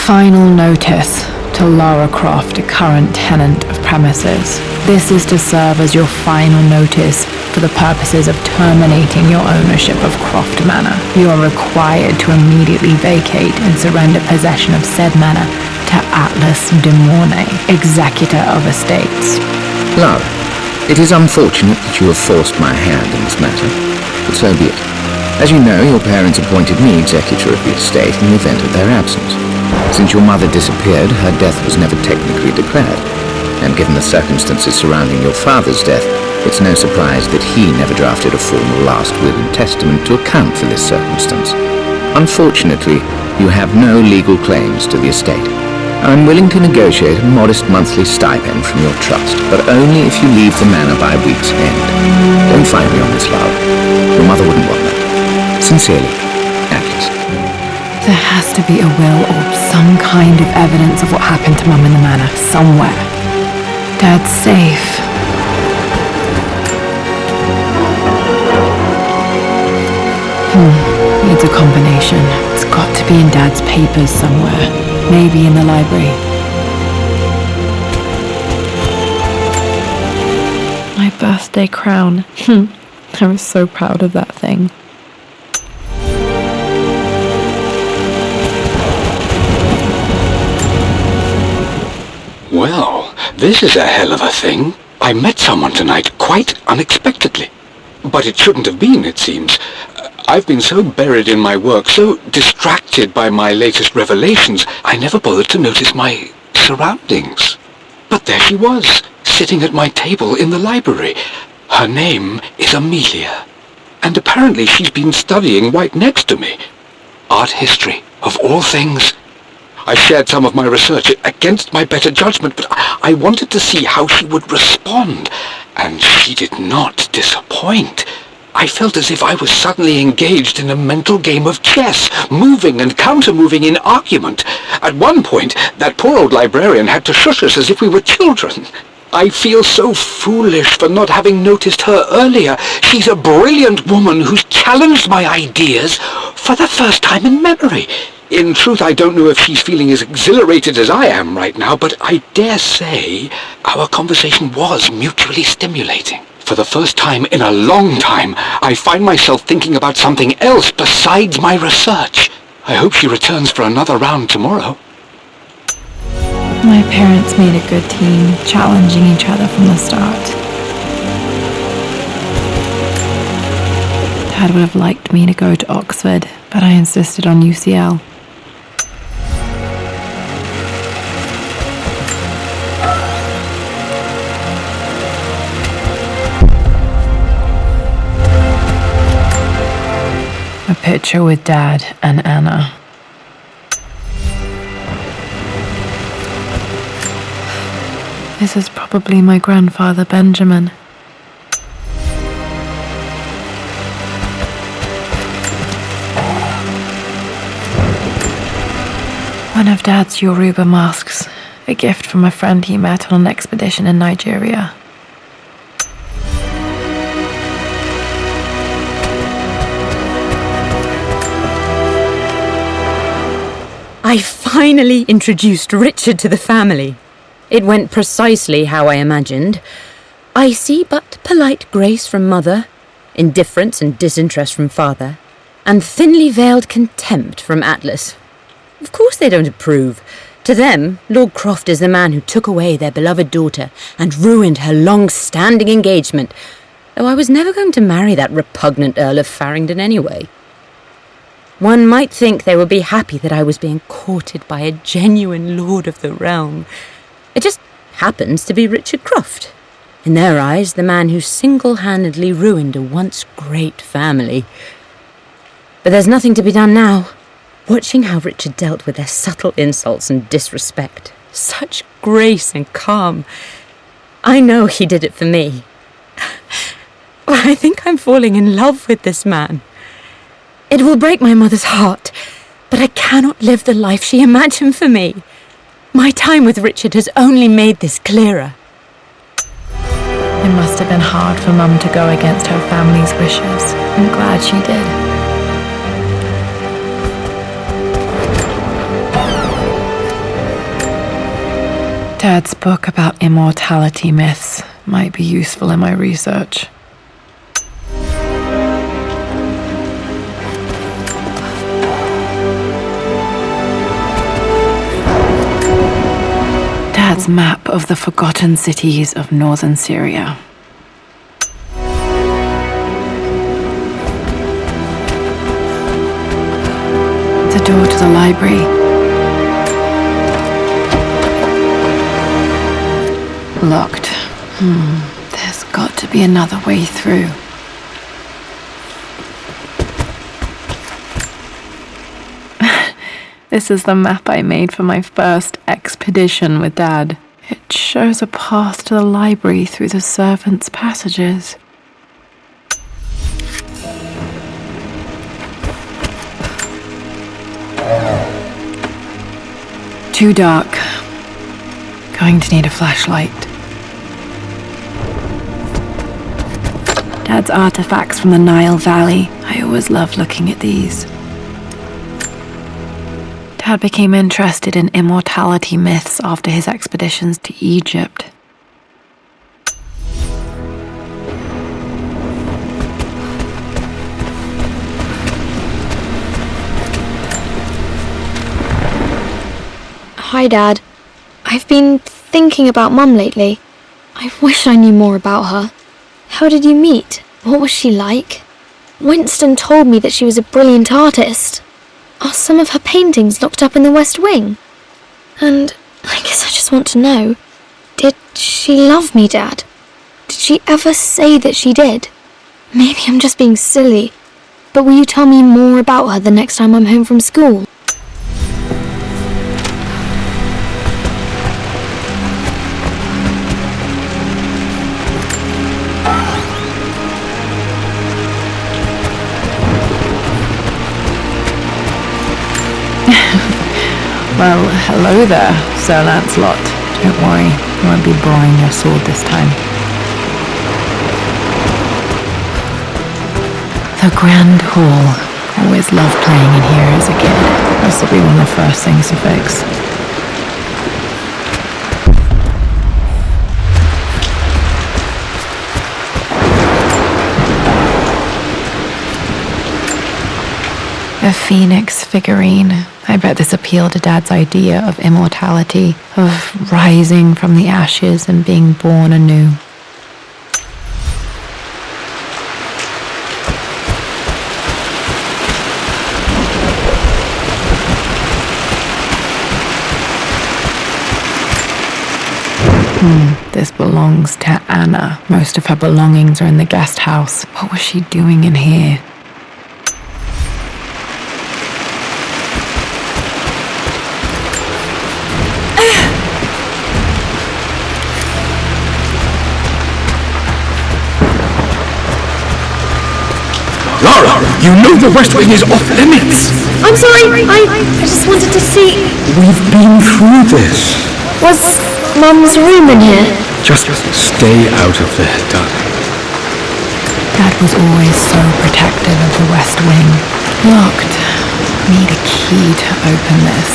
Final notice to Lara Croft, current tenant of premises. This is to serve as your final notice for the purposes of terminating your ownership of Croft Manor. You are required to immediately vacate and surrender possession of said manor to Atlas de Mornay, executor of estates. Lara, it is unfortunate that you have forced my hand in this matter, but so be it. As you know, your parents appointed me executor of the estate in the event of their absence. Since your mother disappeared, her death was never technically declared, and given the circumstances surrounding your father's death, it's no surprise that he never drafted a formal last will and testament to account for this circumstance. Unfortunately, you have no legal claims to the estate. I'm willing to negotiate a modest monthly stipend from your trust, but only if you leave the manor by a week's end. Don't find me on this, Lara. Your mother wouldn't want that. Sincerely, Atlas. There has to be a will or some kind of evidence of what happened to Mum in the manor, somewhere. Dad's safe. Needs a combination. It's got to be in Dad's papers somewhere. Maybe in the library. My birthday crown. I was so proud of that thing. Well, this is a hell of a thing. I met someone tonight quite unexpectedly. But it shouldn't have been, it seems. I've been so buried in my work, so distracted by my latest revelations, I never bothered to notice my surroundings. But there she was, sitting at my table in the library. Her name is Amelia, and apparently she's been studying right next to me. Art history, of all things. I shared some of my research against my better judgment, but I wanted to see how she would respond, and she did not disappoint. I felt as if I was suddenly engaged in a mental game of chess, moving and counter-moving in argument. At one point, that poor old librarian had to shush us as if we were children. I feel so foolish for not having noticed her earlier. She's a brilliant woman who's challenged my ideas for the first time in memory. In truth, I don't know if she's feeling as exhilarated as I am right now, but I dare say our conversation was mutually stimulating. For the first time in a long time, I find myself thinking about something else besides my research. I hope she returns for another round tomorrow. My parents made a good team, challenging each other from the start. Dad would have liked me to go to Oxford, but I insisted on UCL. A picture with Dad and Anna. This is probably my grandfather Benjamin. One of Dad's Yoruba masks, a gift from a friend he met on an expedition in Nigeria. I finally introduced Richard to the family. It went precisely how I imagined. Icy but polite grace from mother, indifference and disinterest from father, and thinly veiled contempt from Atlas. Of course they don't approve. To them, Lord Croft is the man who took away their beloved daughter and ruined her long-standing engagement, though I was never going to marry that repugnant Earl of Farringdon anyway. One might think they would be happy that I was being courted by a genuine lord of the realm. It just happens to be Richard Croft. In their eyes, the man who single-handedly ruined a once great family. But there's nothing to be done now. Watching how Richard dealt with their subtle insults and disrespect. Such grace and calm. I know he did it for me. I think I'm falling in love with this man. It will break my mother's heart, but I cannot live the life she imagined for me. My time with Richard has only made this clearer. It must have been hard for Mum to go against her family's wishes. I'm glad she did. Dad's book about immortality myths might be useful in my research. Dad's map of the forgotten cities of northern Syria. The door to the library. Locked. There's got to be another way through. This is the map I made for my first expedition with Dad. It shows a path to the library through the servants' passages. Too dark. Going to need a flashlight. Dad's artifacts from the Nile Valley. I always loved looking at these. Dad became interested in immortality myths after his expeditions to Egypt. Hi, Dad. I've been thinking about Mum lately. I wish I knew more about her. How did you meet? What was she like? Winston told me that she was a brilliant artist. Are some of her paintings locked up in the West Wing? And I guess I just want to know, did she love me, Dad? Did she ever say that she did? Maybe I'm just being silly, but will you tell me more about her the next time I'm home from school? Well, hello there, Sir Lancelot. Don't worry, you won't be borrowing your sword this time. The Grand Hall. Always loved playing in here as a kid. This will be one of the first things to fix. A phoenix figurine. I bet this appealed to Dad's idea of immortality, of rising from the ashes and being born anew. This belongs to Anna. Most of her belongings are in the guest house. What was she doing in here? Lara, you know the West Wing is off limits. I'm sorry, I just wanted to see... We've been through this. Was Mum's room in here? Just stay out of there, darling. Dad was always so protective of the West Wing. Locked. Need a key to open this.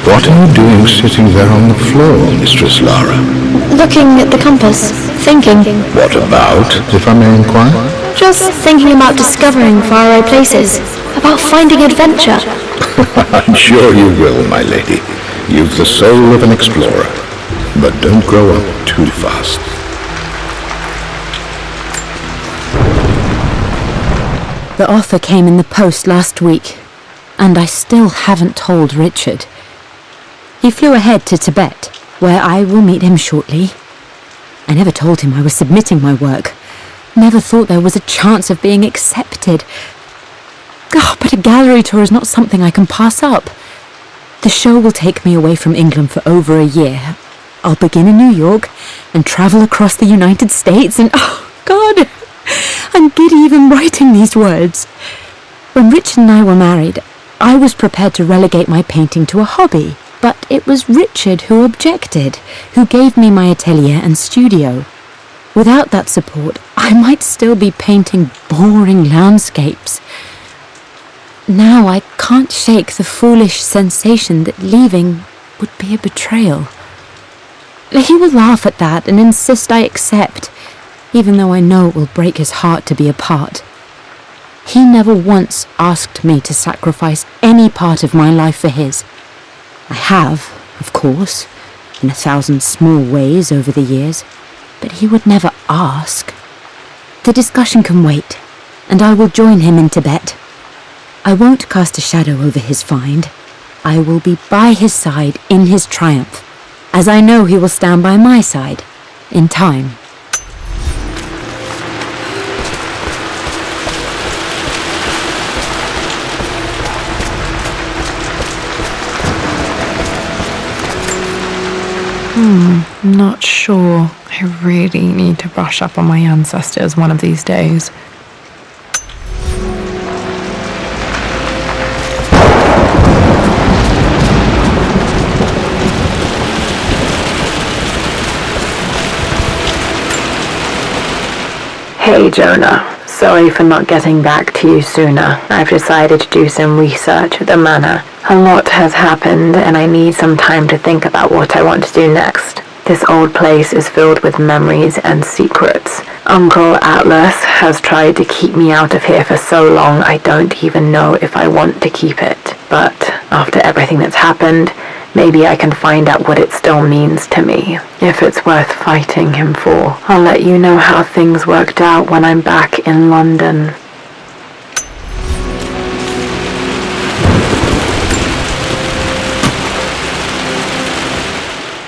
What are you doing sitting there on the floor, Mistress Lara? Looking at the compass, thinking. What about, if I may inquire? Just thinking about discovering faraway places, about finding adventure. I'm sure you will, my lady. You've the soul of an explorer. But don't grow up too fast. The offer came in the post last week, and I still haven't told Richard. He flew ahead to Tibet, where I will meet him shortly. I never told him I was submitting my work. Never thought there was a chance of being accepted. But a gallery tour is not something I can pass up. The show will take me away from England for over a year. I'll begin in New York and travel across the United States and... Oh, God! I'm giddy even writing these words. When Richard and I were married, I was prepared to relegate my painting to a hobby. But it was Richard who objected, who gave me my atelier and studio. Without that support, I might still be painting boring landscapes. now I can't shake the foolish sensation that leaving would be a betrayal. He will laugh at that and insist I accept, even though I know it will break his heart to be apart. He never once asked me to sacrifice any part of my life for his. I have, of course, in 1,000 small ways over the years, but he would never ask. The discussion can wait, and I will join him in Tibet. I won't cast a shadow over his find. I will be by his side in his triumph, as I know he will stand by my side, in time. Not sure. I really need to brush up on my ancestors one of these days. Hey Jonah, sorry for not getting back to you sooner. I've decided to do some research at the manor. A lot has happened and I need some time to think about what I want to do next. This old place is filled with memories and secrets. Uncle Atlas has tried to keep me out of here for so long I don't even know if I want to keep it. But after everything that's happened, maybe I can find out what it still means to me. If it's worth fighting him for, I'll let you know how things worked out when I'm back in London.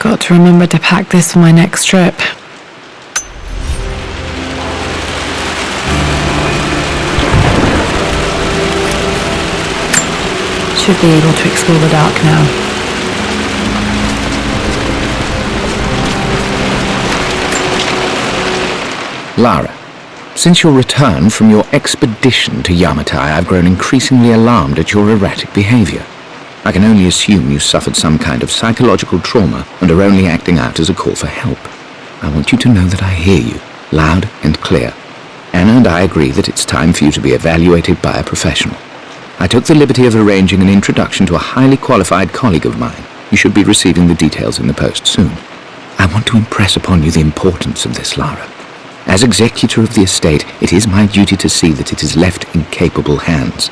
Got to remember to pack this for my next trip. Should be able to explore the dark now. Lara, since your return from your expedition to Yamatai, I've grown increasingly alarmed at your erratic behavior. I can only assume you suffered some kind of psychological trauma and are only acting out as a call for help. I want you to know that I hear you, loud and clear. Anna and I agree that it's time for you to be evaluated by a professional. I took the liberty of arranging an introduction to a highly qualified colleague of mine. You should be receiving the details in the post soon. I want to impress upon you the importance of this, Lara. As executor of the estate, it is my duty to see that it is left in capable hands.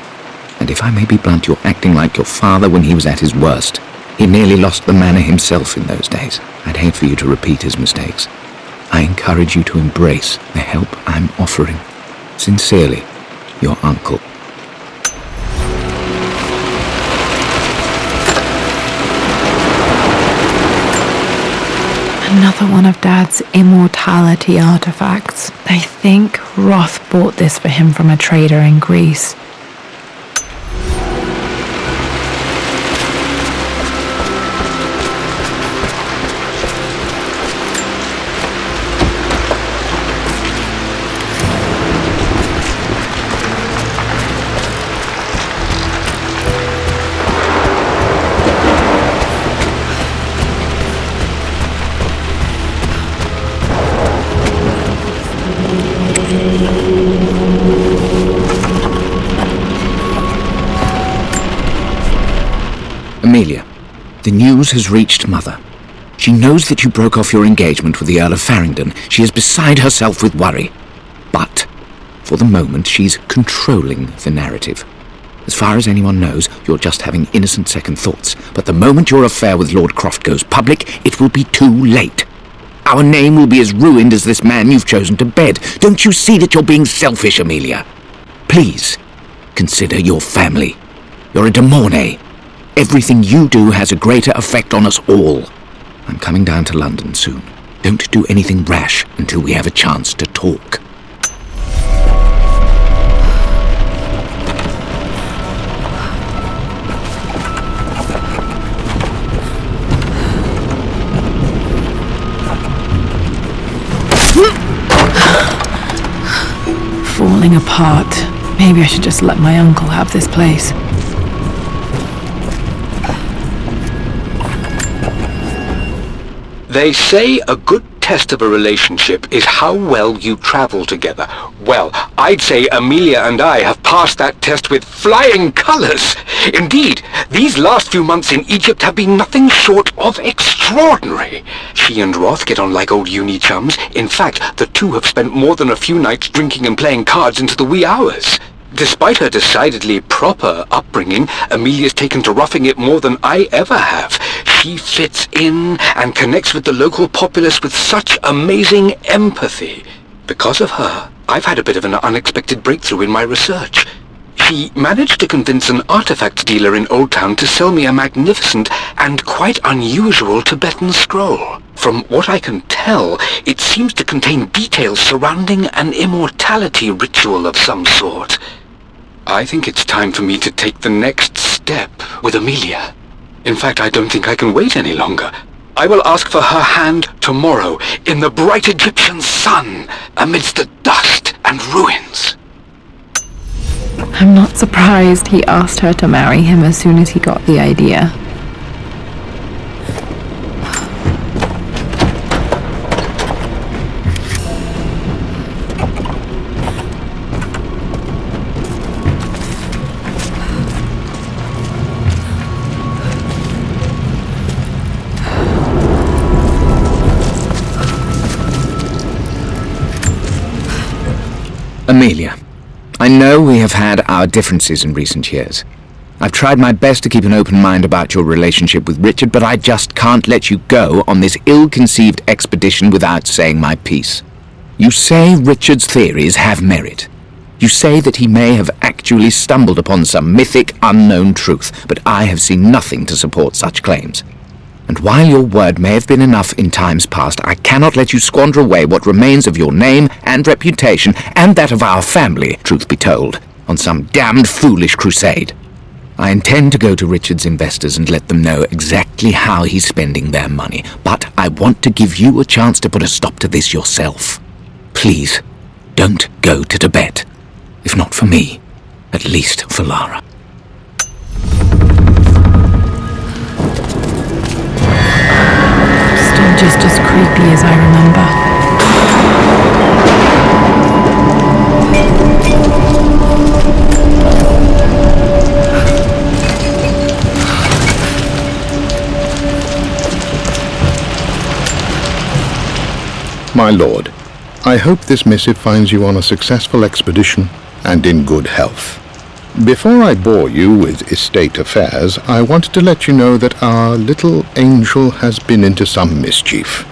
And if I may be blunt, you're acting like your father when he was at his worst. He nearly lost the manor himself in those days. I'd hate for you to repeat his mistakes. I encourage you to embrace the help I'm offering. Sincerely, your uncle. Another one of Dad's immortality artifacts. I think Roth bought this for him from a trader in Greece. Amelia, the news has reached Mother. She knows that you broke off your engagement with the Earl of Farringdon. She is beside herself with worry. But, for the moment, she's controlling the narrative. As far as anyone knows, you're just having innocent second thoughts. But the moment your affair with Lord Croft goes public, it will be too late. Our name will be as ruined as this man you've chosen to bed. Don't you see that you're being selfish, Amelia? Please, consider your family. You're a de Mornay. Everything you do has a greater effect on us all. I'm coming down to London soon. Don't do anything rash until we have a chance to talk. Falling apart. Maybe I should just let my uncle have this place. They say a good test of a relationship is how well you travel together. Well, I'd say Amelia and I have passed that test with flying colours. Indeed, these last few months in Egypt have been nothing short of extraordinary. She and Roth get on like old uni chums. In fact, the two have spent more than a few nights drinking and playing cards into the wee hours. Despite her decidedly proper upbringing, Amelia's taken to roughing it more than I ever have. She fits in and connects with the local populace with such amazing empathy. Because of her, I've had a bit of an unexpected breakthrough in my research. She managed to convince an artifact dealer in Old Town to sell me a magnificent and quite unusual Tibetan scroll. From what I can tell, it seems to contain details surrounding an immortality ritual of some sort. I think it's time for me to take the next step with Amelia. In fact, I don't think I can wait any longer. I will ask for her hand tomorrow in the bright Egyptian sun amidst the dust and ruins. I'm not surprised he asked her to marry him as soon as he got the idea. Amelia, I know we have had our differences in recent years. I've tried my best to keep an open mind about your relationship with Richard, but I just can't let you go on this ill-conceived expedition without saying my piece. You say Richard's theories have merit. You say that he may have actually stumbled upon some mythic, unknown truth, but I have seen nothing to support such claims. And while your word may have been enough in times past, I cannot let you squander away what remains of your name and reputation, and that of our family, truth be told, on some damned foolish crusade. I intend to go to Richard's investors and let them know exactly how he's spending their money, but I want to give you a chance to put a stop to this yourself. Please, don't go to Tibet. If not for me, at least for Lara. Still just as creepy as I remember. My lord, I hope this missive finds you on a successful expedition and in good health. Before I bore you with estate affairs, I wanted to let you know that our little angel has been into some mischief.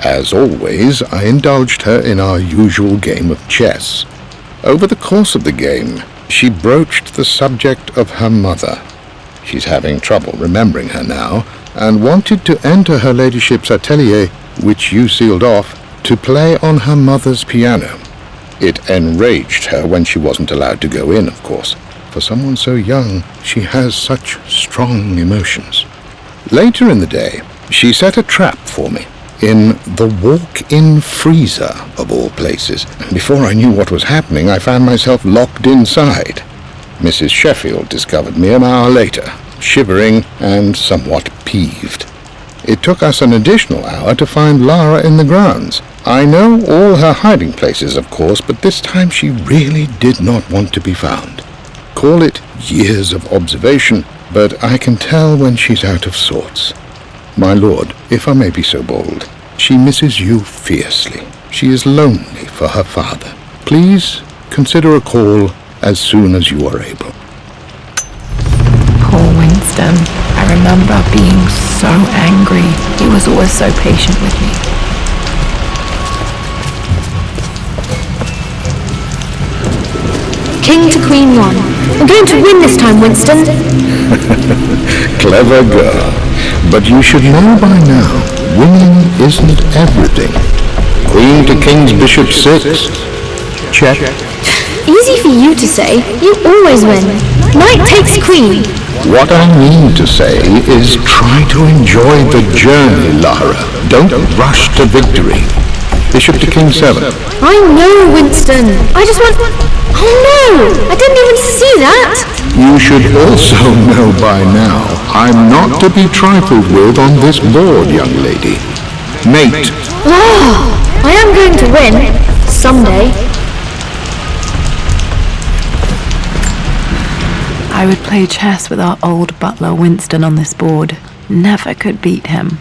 As always, I indulged her in our usual game of chess. Over the course of the game, she broached the subject of her mother. She's having trouble remembering her now, and wanted to enter her ladyship's atelier, which you sealed off, to play on her mother's piano. It enraged her when she wasn't allowed to go in, of course. For someone so young, she has such strong emotions. Later in the day, she set a trap for me in the walk-in freezer, of all places, and before I knew what was happening, I found myself locked inside. Mrs. Sheffield discovered me an hour later, shivering and somewhat peeved. It took us an additional hour to find Lara in the grounds. I know all her hiding places, of course, but this time she really did not want to be found. Call it years of observation, but I can tell when she's out of sorts. My lord, if I may be so bold, she misses you fiercely. She is lonely for her father. Please consider a call as soon as you are able. Poor Winston. I remember being so angry. He was always so patient with me. King to Queen 1. We're going to win this time, Winston. Clever girl. But you should know by now, winning isn't everything. Queen to King's Bishop 6. Check. Easy for you to say. You always win. Knight takes Queen. What I mean to say is try to enjoy the journey, Lara. Don't rush to victory. Bishop to King 7. I know, Winston. I just want... Oh no! I didn't even see that! You should also know by now, I'm not to be trifled with on this board, young lady. Mate I am going to win. Someday. I would play chess with our old butler Winston on this board. Never could beat him.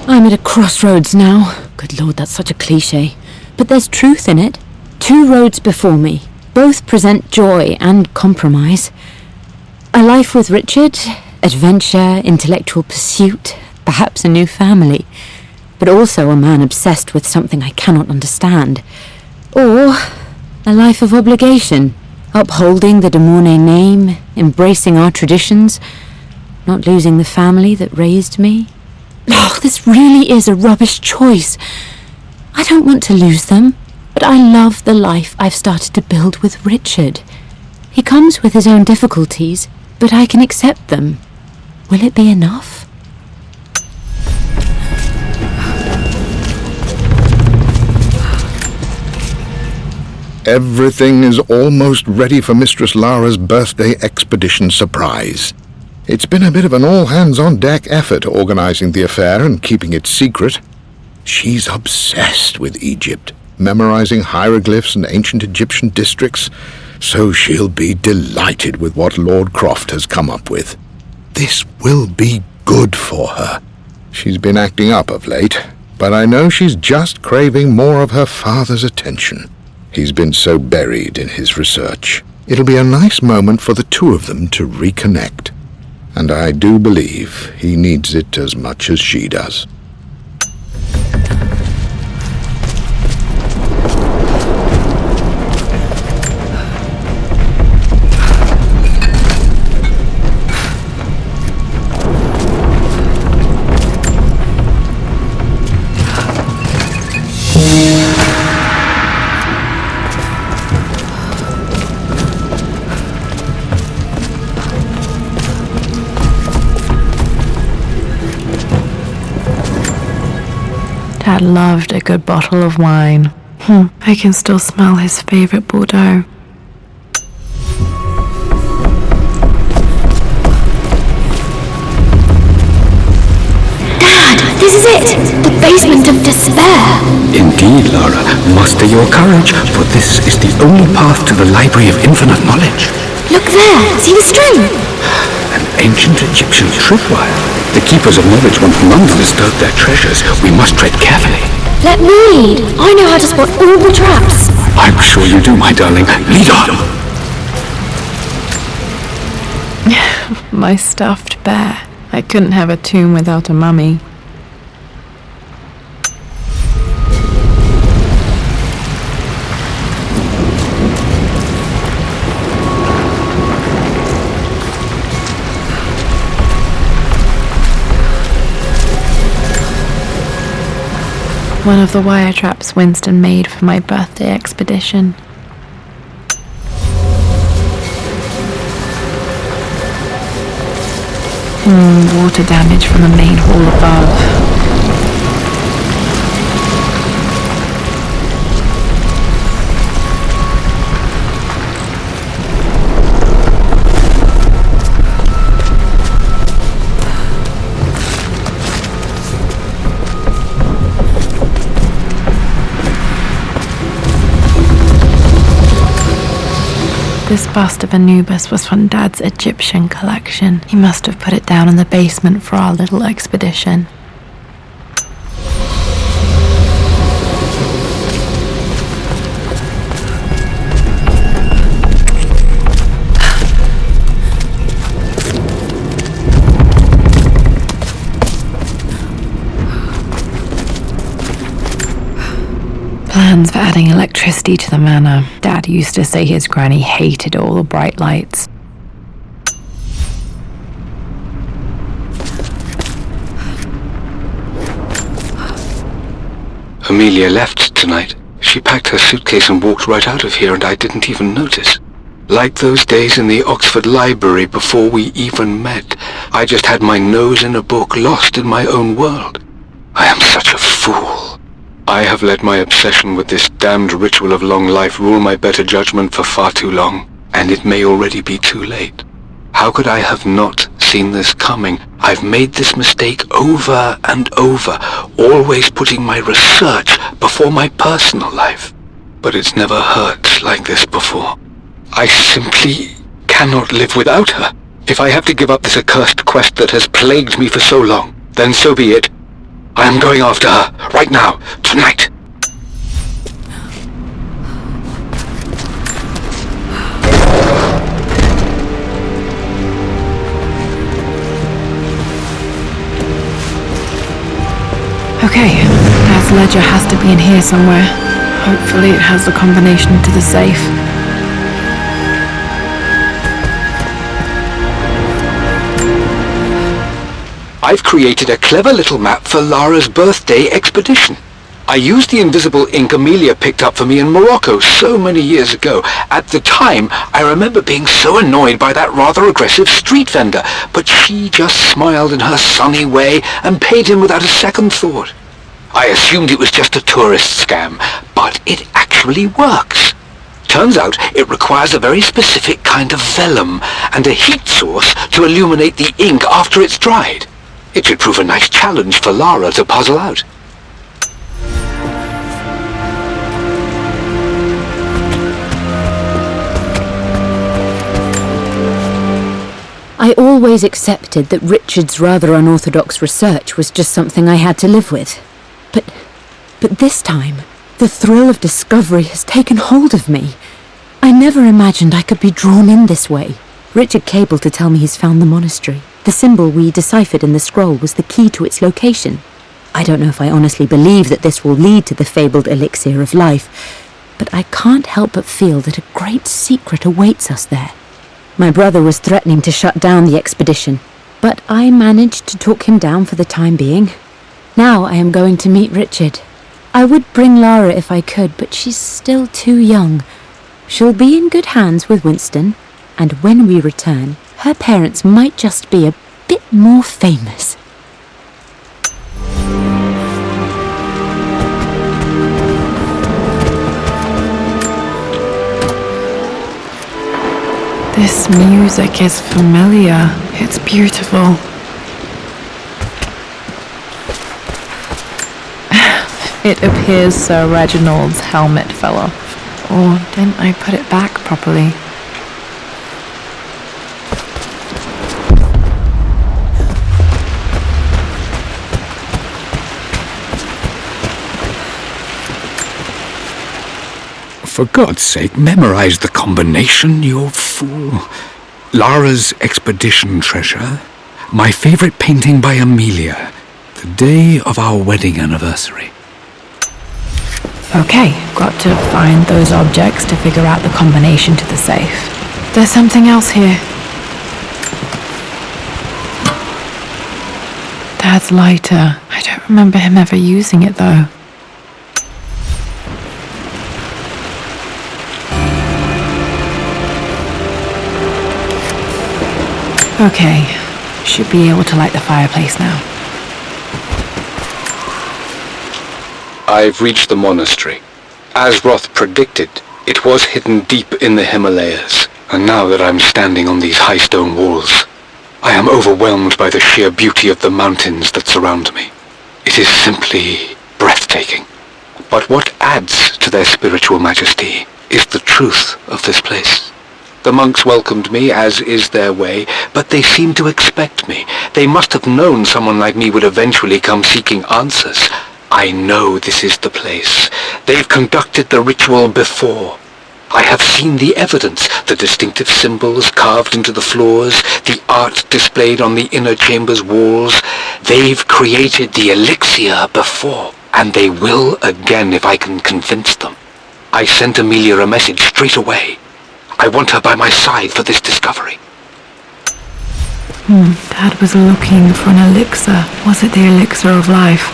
I'm at a crossroads now. Good Lord, that's such a cliché. But there's truth in it. 2 roads before me. Both present joy and compromise. A life with Richard, adventure, intellectual pursuit, perhaps a new family. But also a man obsessed with something I cannot understand. Or a life of obligation, upholding the de Mornay name, embracing our traditions, not losing the family that raised me. Oh, this really is a rubbish choice. I don't want to lose them, but I love the life I've started to build with Richard. He comes with his own difficulties, but I can accept them. Will it be enough? Everything is almost ready for Mistress Lara's birthday expedition surprise. It's been a bit of an all-hands-on-deck effort organizing the affair and keeping it secret. She's obsessed with Egypt, memorizing hieroglyphs and ancient Egyptian districts, so she'll be delighted with what Lord Croft has come up with. This will be good for her. She's been acting up of late, but I know she's just craving more of her father's attention. He's been so buried in his research. It'll be a nice moment for the 2 of them to reconnect. And I do believe he needs it as much as she does. Dad loved a good bottle of wine. I can still smell his favorite Bordeaux. Dad, this is it! The basement of despair! Indeed, Lara. Muster your courage, for this is the only path to the Library of Infinite Knowledge. Look there! See the string? An ancient Egyptian tripwire. The keepers of knowledge want none to disturb their treasures. We must tread carefully. Let me lead. I know how to spot all the traps. I'm sure you do, my darling. Lead on! My stuffed bear. I couldn't have a tomb without a mummy. One of the wire traps Winston made for my birthday expedition. Water damage from the main hall above. This bust of Anubis was from Dad's Egyptian collection. He must have put it down in the basement for our little expedition. Plans for adding electricity to the manor. Dad used to say his granny hated all the bright lights. Amelia left tonight. She packed her suitcase and walked right out of here, and I didn't even notice. Like those days in the Oxford Library before we even met. I just had my nose in a book, lost in my own world. I am such a fool. I have let my obsession with this damned ritual of long life rule my better judgment for far too long. and it may already be too late. How could I have not seen this coming? I've made this mistake over and over, always putting my research before my personal life. But it's never hurt like this before. I simply cannot live without her. If I have to give up this accursed quest that has plagued me for so long, then so be it. I am going after her, right now, tonight. Okay, Dad's ledger has to be in here somewhere. Hopefully it has the combination to the safe. I've created a clever little map for Lara's birthday expedition. I used the invisible ink Amelia picked up for me in Morocco so many years ago. At the time, I remember being so annoyed by that rather aggressive street vendor, but she just smiled in her sunny way and paid him without a second thought. I assumed it was just a tourist scam, but it actually works. Turns out it requires a very specific kind of vellum and a heat source to illuminate the ink after it's dried. It should prove a nice challenge for Lara to puzzle out. I always accepted that Richard's rather unorthodox research was just something I had to live with. But this time, the thrill of discovery has taken hold of me. I never imagined I could be drawn in this way. Richard cabled to tell me he's found the monastery. The symbol we deciphered in the scroll was the key to its location. I don't know if I honestly believe that this will lead to the fabled elixir of life, but I can't help but feel that a great secret awaits us there. My brother was threatening to shut down the expedition, but I managed to talk him down for the time being. Now I am going to meet Richard. I would bring Lara if I could, but she's still too young. She'll be in good hands with Winston, and when we return, her parents might just be a bit more famous. This music is familiar. It's beautiful. It appears Sir Reginald's helmet fell off. Or didn't I put it back properly? For God's sake, memorize the combination, you fool. Lara's expedition treasure, my favorite painting by Amelia, the day of our wedding anniversary. Okay, got to find those objects to figure out the combination to the safe. There's something else here. Dad's lighter. I don't remember him ever using it though. Okay, should be able to light the fireplace now. I've reached the monastery. As Roth predicted, it was hidden deep in the Himalayas, and now that I'm standing on these high stone walls, I am overwhelmed by the sheer beauty of the mountains that surround me. It is simply breathtaking. But what adds to their spiritual majesty is the truth of this place. The monks welcomed me, as is their way, but they seemed to expect me. They must have known someone like me would eventually come seeking answers. I know this is the place. They've conducted the ritual before. I have seen the evidence, the distinctive symbols carved into the floors, the art displayed on the inner chamber's walls. They've created the elixir before, and they will again if I can convince them. I sent Amelia a message straight away. I want her by my side for this discovery. Dad was looking for an elixir. Was it the elixir of life?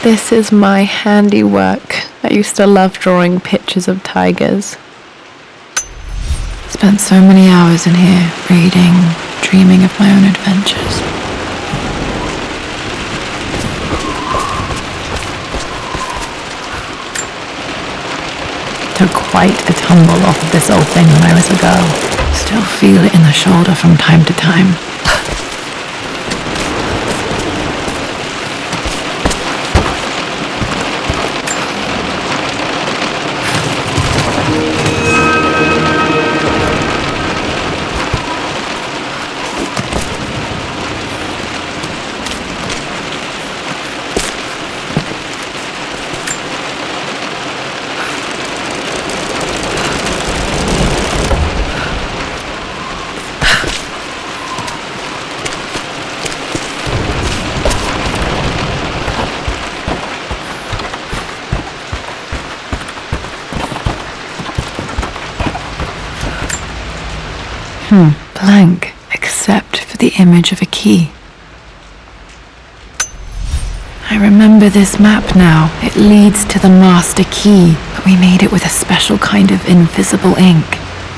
This is my handiwork. I used to love drawing pictures of tigers. Spent so many hours in here, reading, dreaming of my own adventures. took quite a tumble off of this old thing when I was a girl. Still feel it in the shoulder from time to time. Blank, except for the image of a key. I remember this map now. It leads to the master key, but we made it with a special kind of invisible ink.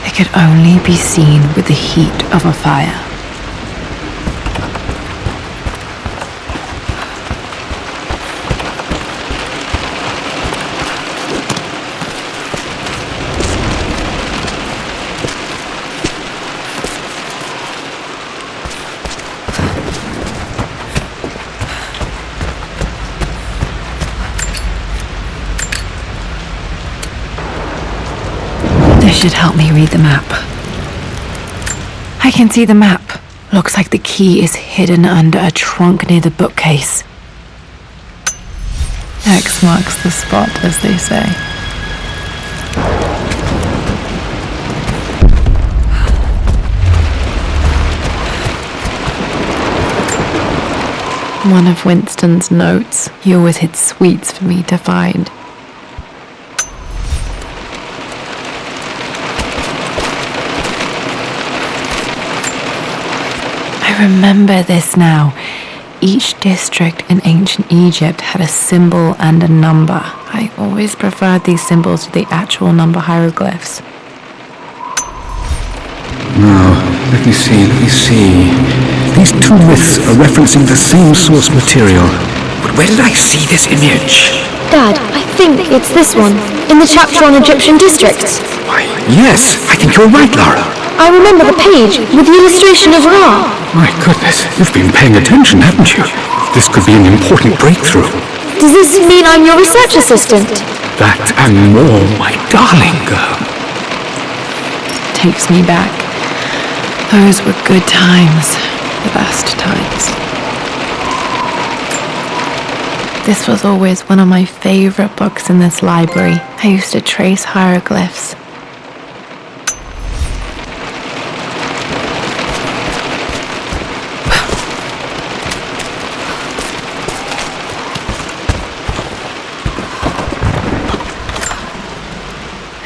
It could only be seen with the heat of a fire. This should help me read the map. I can see the map. Looks like the key is hidden under a trunk near the bookcase. X marks the spot, as they say. One of Winston's notes. He always hid sweets for me to find. I remember this now. Each district in ancient Egypt had a symbol and a number. I always preferred these symbols to the actual number hieroglyphs. Now, let me see. These two myths are referencing the same source material. But where did I see this image? Dad, I think it's this one, in the chapter on Egyptian districts. Why, yes, I think you're right, Lara. I remember the page with the illustration of Ra. My goodness, you've been paying attention, haven't you? This could be an important breakthrough. Does this mean I'm your research assistant? That and more, my darling girl. Takes me back. Those were good times. The best times. This was always one of my favorite books in this library. I used to trace hieroglyphs.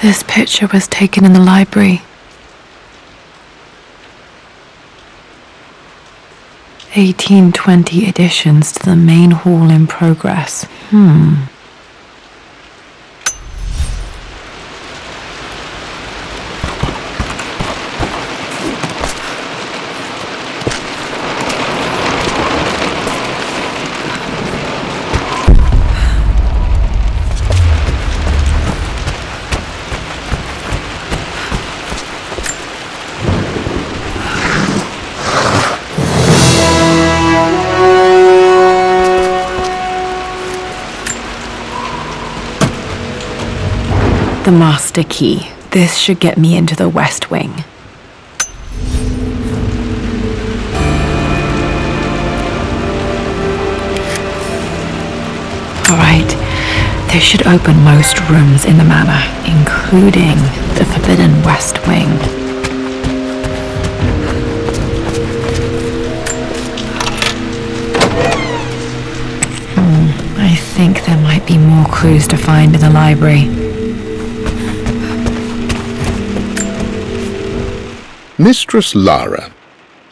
This picture was taken in the library. 1820 additions to the main hall in progress. The master key. This should get me into the West Wing. Alright, this should open most rooms in the manor, including the forbidden West Wing. I think there might be more clues to find in the library. Mistress Lara,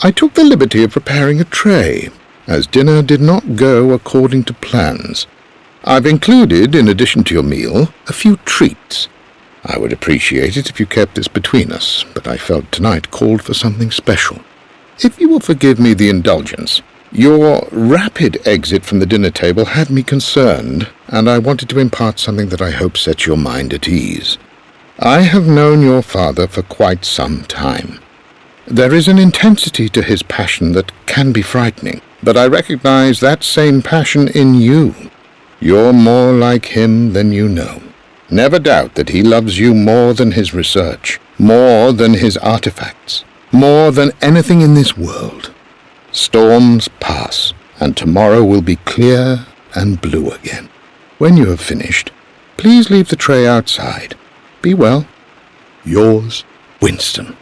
I took the liberty of preparing a tray, as dinner did not go according to plans. I've included, in addition to your meal, a few treats. I would appreciate it if you kept this between us, but I felt tonight called for something special. If you will forgive me the indulgence, your rapid exit from the dinner table had me concerned, and I wanted to impart something that I hope sets your mind at ease. I have known your father for quite some time. There is an intensity to his passion that can be frightening, but I recognize that same passion in you. You're more like him than you know. Never doubt that he loves you more than his research, more than his artifacts, more than anything in this world. Storms pass, and tomorrow will be clear and blue again. When you have finished, please leave the tray outside. Be well. Yours, Winston.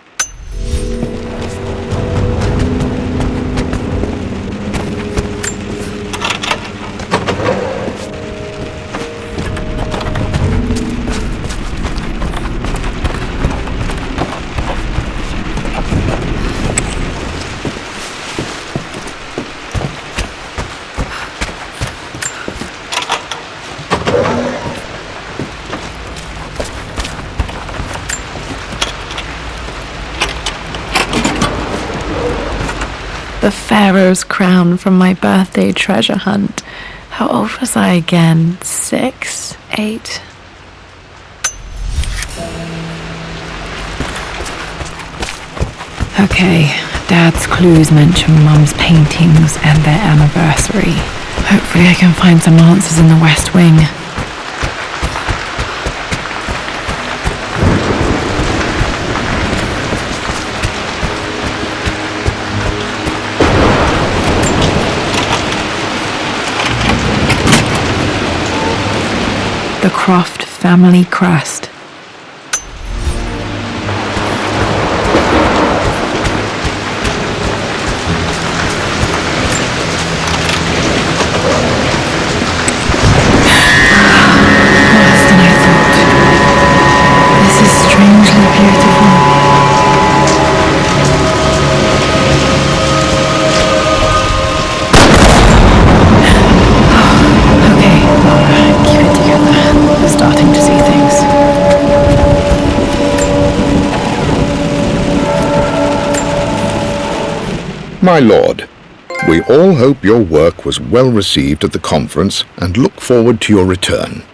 The Pharaoh's crown from my birthday treasure hunt. How old was I again? 6? 8? Okay, Dad's clues mention Mum's paintings and their anniversary. Hopefully I can find some answers in the West Wing. The Croft family crest. Worse than I thought. This is strangely beautiful. Okay, Laura, keep it together. We're starting to see things. My lord, we all hope your work was well received at the conference and look forward to your return.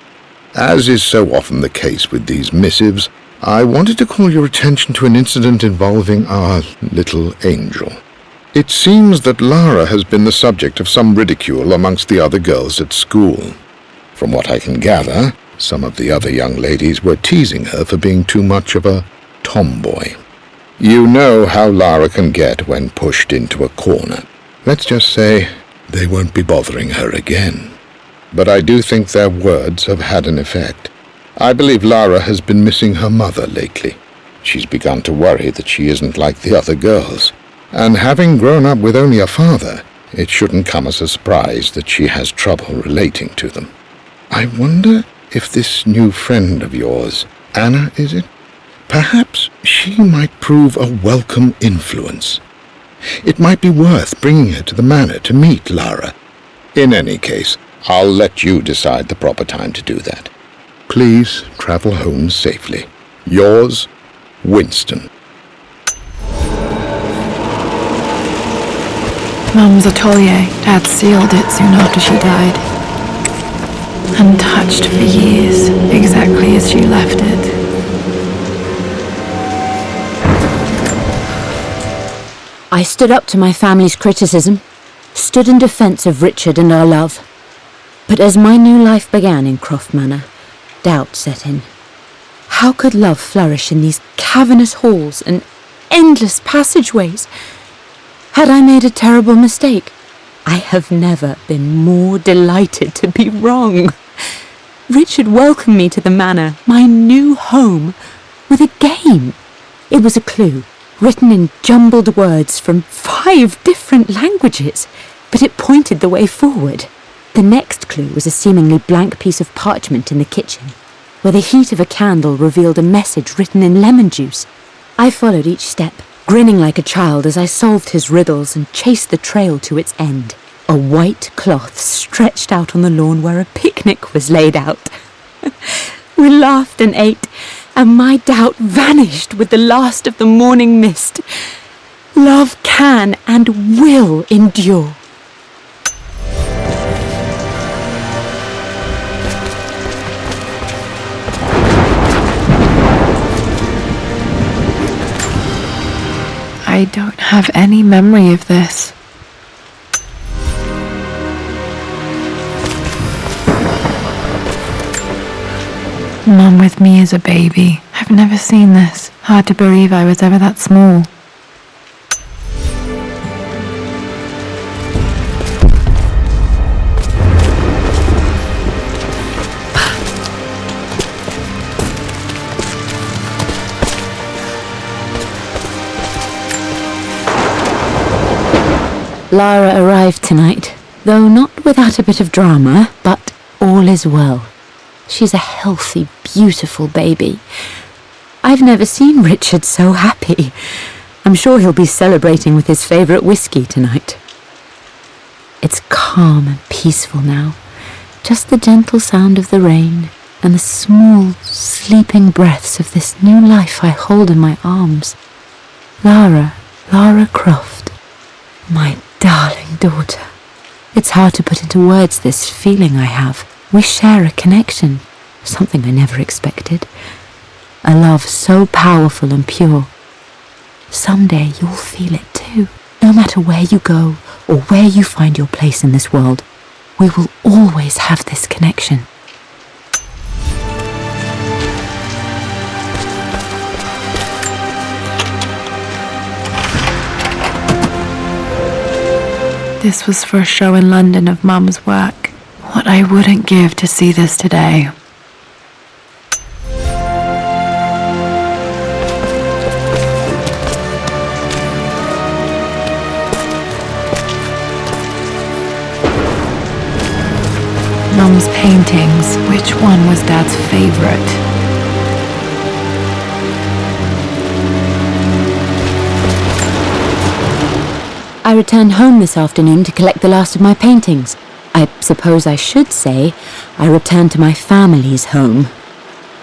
As is so often the case with these missives, I wanted to call your attention to an incident involving our little angel. It seems that Lara has been the subject of some ridicule amongst the other girls at school. From what I can gather, some of the other young ladies were teasing her for being too much of a tomboy. You know how Lara can get when pushed into a corner. Let's just say they won't be bothering her again. But I do think their words have had an effect. I believe Lara has been missing her mother lately. She's begun to worry that she isn't like the other girls. And having grown up with only a father, it shouldn't come as a surprise that she has trouble relating to them. I wonder if this new friend of yours, Anna, is it? Perhaps she might prove a welcome influence. It might be worth bringing her to the manor to meet Lara. In any case, I'll let you decide the proper time to do that. Please travel home safely. Yours, Winston. Mum's atelier. Dad sealed it soon after she died. Untouched for years, exactly as she left it. I stood up to my family's criticism, stood in defence of Richard and our love. But as my new life began in Croft Manor, doubt set in. How could love flourish in these cavernous halls and endless passageways? Had I made a terrible mistake? I have never been more delighted to be wrong. Richard welcomed me to the manor, my new home, with a game. It was a clue, written in jumbled words from 5 different languages, but it pointed the way forward. The next clue was a seemingly blank piece of parchment in the kitchen, where the heat of a candle revealed a message written in lemon juice. I followed each step, grinning like a child as I solved his riddles and chased the trail to its end. A white cloth stretched out on the lawn where a picnic was laid out. We laughed and ate, and my doubt vanished with the last of the morning mist. Love can and will endure. I don't have any memory of this. Mum with me as a baby. I've never seen this. Hard to believe I was ever that small. Lara arrived tonight, though not without a bit of drama, but all is well. She's a healthy, beautiful baby. I've never seen Richard so happy. I'm sure he'll be celebrating with his favourite whiskey tonight. It's calm and peaceful now. Just the gentle sound of the rain and the small, sleeping breaths of this new life I hold in my arms. Lara Croft, my darling daughter. It's hard to put into words this feeling I have. We share a connection, something I never expected. A love so powerful and pure. Someday you'll feel it too. No matter where you go or where you find your place in this world, we will always have this connection. This was for a show in London of Mum's work. What I wouldn't give to see this today. Mum's paintings. Which one was Dad's favorite? I returned home this afternoon to collect the last of my paintings. I suppose I should say I returned to my family's home.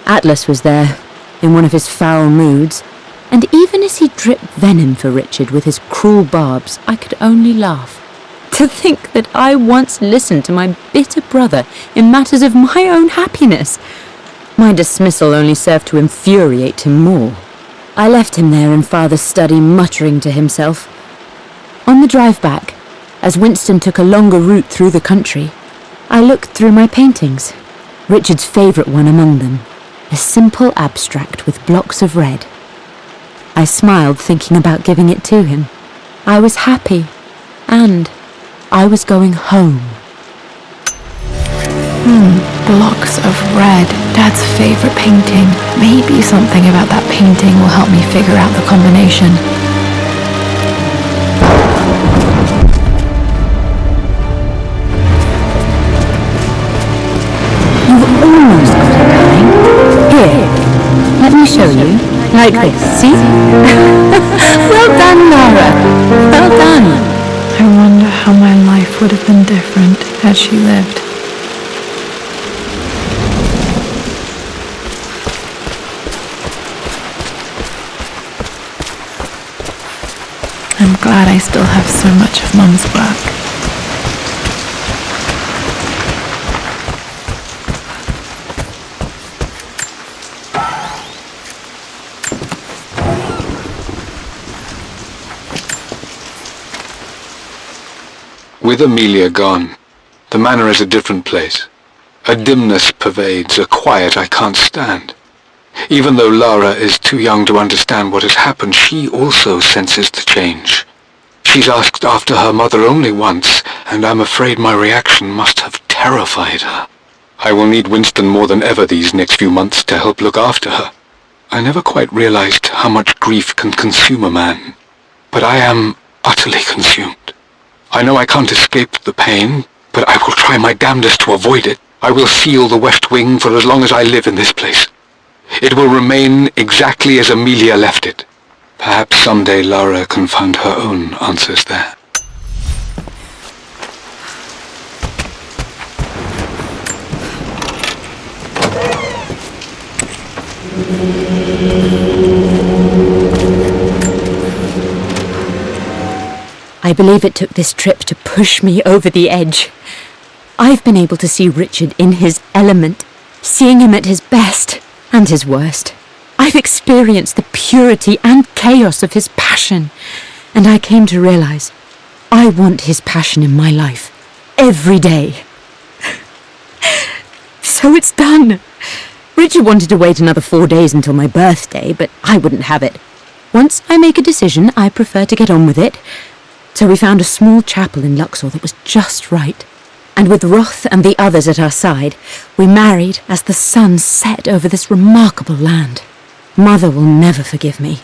Atlas was there, in one of his foul moods, and even as he dripped venom for Richard with his cruel barbs, I could only laugh. To think that I once listened to my bitter brother in matters of my own happiness. My dismissal only served to infuriate him more. I left him there in Father's study, muttering to himself. On the drive back, as Winston took a longer route through the country, I looked through my paintings, Richard's favourite one among them, a simple abstract with blocks of red. I smiled, thinking about giving it to him. I was happy, and I was going home. Blocks of red. Dad's favourite painting. Maybe something about that painting will help me figure out the combination. Almost got it going. Here, let me show you. Like this, see? Well done, Lara. Well done. I wonder how my life would have been different had she lived. I'm glad I still have so much of Mum's work. With Amelia gone, the manor is a different place. A dimness pervades, a quiet I can't stand. Even though Lara is too young to understand what has happened, she also senses the change. She's asked after her mother only once, and I'm afraid my reaction must have terrified her. I will need Winston more than ever these next few months to help look after her. I never quite realized how much grief can consume a man, but I am utterly consumed. I know I can't escape the pain, but I will try my damnedest to avoid it. I will seal the West Wing for as long as I live in this place. It will remain exactly as Amelia left it. Perhaps someday Lara can find her own answers there. I believe it took this trip to push me over the edge. I've been able to see Richard in his element, seeing him at his best and his worst. I've experienced the purity and chaos of his passion, and I came to realize I want his passion in my life every day. So it's done. Richard wanted to wait another 4 days until my birthday, but I wouldn't have it. Once I make a decision, I prefer to get on with it. So we found a small chapel in Luxor that was just right. And with Roth and the others at our side, we married as the sun set over this remarkable land. Mother will never forgive me.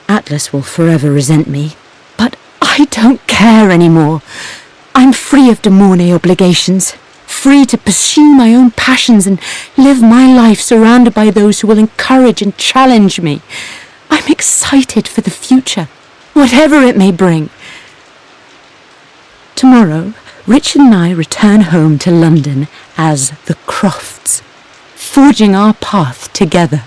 Atlas will forever resent me. But I don't care anymore. I'm free of De Mornay obligations. Free to pursue my own passions and live my life surrounded by those who will encourage and challenge me. I'm excited for the future, whatever it may bring. Tomorrow, Richard and I return home to London as the Crofts, forging our path together.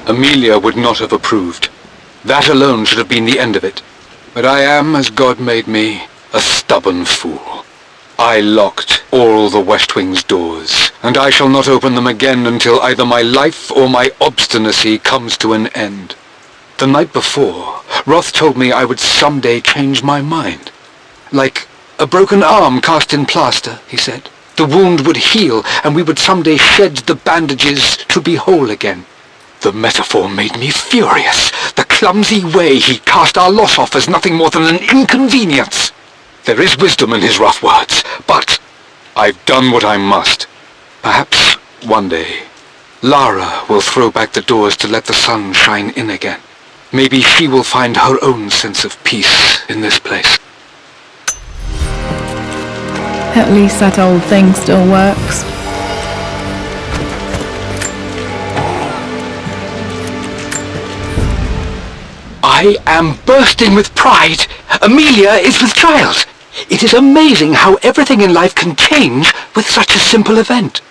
Amelia would not have approved. That alone should have been the end of it. But I am, as God made me, a stubborn fool. I locked all the West Wing's doors, and I shall not open them again until either my life or my obstinacy comes to an end. The night before, Roth told me I would someday change my mind. Like a broken arm cast in plaster, he said. The wound would heal, and we would someday shed the bandages to be whole again. The metaphor made me furious. The clumsy way he cast our loss off as nothing more than an inconvenience. There is wisdom in his rough words, but I've done what I must. Perhaps one day, Lara will throw back the doors to let the sun shine in again. Maybe she will find her own sense of peace in this place. At least that old thing still works. I am bursting with pride. Amelia is with child. It is amazing how everything in life can change with such a simple event.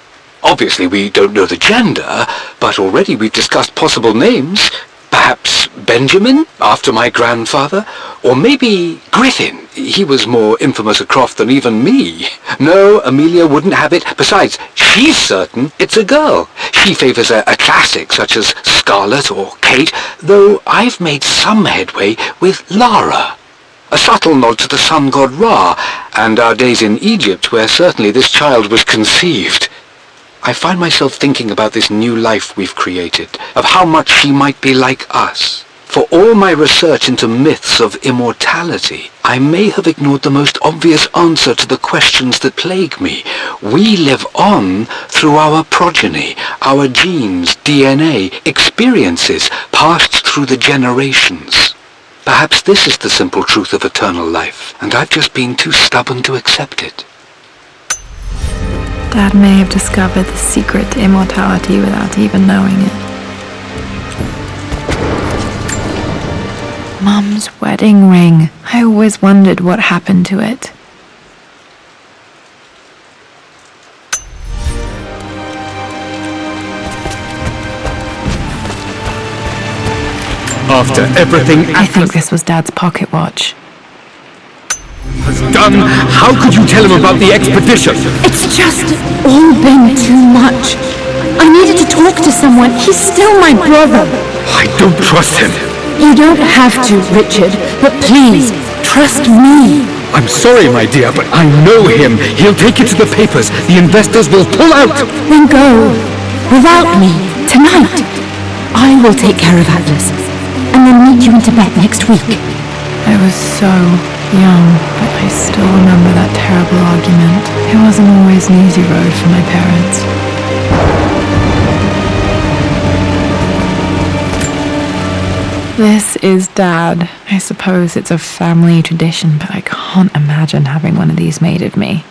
Obviously we don't know the gender, but already we've discussed possible names. Perhaps Benjamin, after my grandfather, or maybe Griffin. He was more infamous at Croft than even me. No, Amelia wouldn't have it. Besides, she's certain it's a girl. She favours a classic such as Scarlet or Kate, though I've made some headway with Lara. A subtle nod to the sun god Ra, and our days in Egypt, where certainly this child was conceived. I find myself thinking about this new life we've created, of how much she might be like us. For all my research into myths of immortality, I may have ignored the most obvious answer to the questions that plague me. We live on through our progeny, our genes, DNA, experiences passed through the generations. Perhaps this is the simple truth of eternal life, and I've just been too stubborn to accept it. Dad may have discovered the secret to immortality without even knowing it. Mum's wedding ring. I always wondered what happened to it. After everything I think this was Dad's pocket watch. Atlas has done, how could you tell him about the expedition? It's just all been too much. I needed to talk to someone. He's still my brother. I don't trust him. You don't have to, Richard, but please, trust me. I'm sorry, my dear, but I know him. He'll take it to the papers. The investors will pull out. Then go. Without me, tonight. I will take care of Atlas, and then meet you in Tibet next week. I was so young, but I still remember that terrible argument. It wasn't always an easy road for my parents. This is Dad. I suppose it's a family tradition, but I can't imagine having one of these made of me.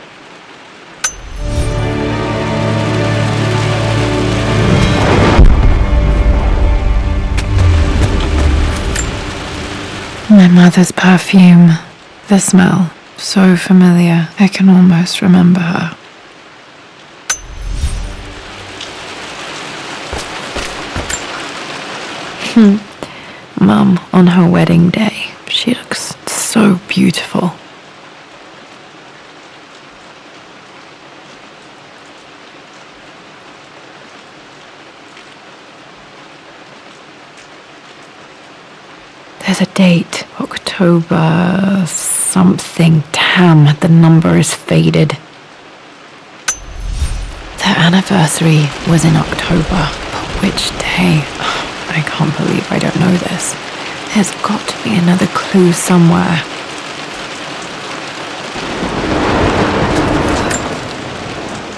My mother's perfume. The smell. So familiar. I can almost remember her. Mum. Mum on her wedding day. She looks so beautiful. There's a date, October something. Damn, the number is faded. Their anniversary was in October, but which day? I can't believe I don't know this. There's got to be another clue somewhere.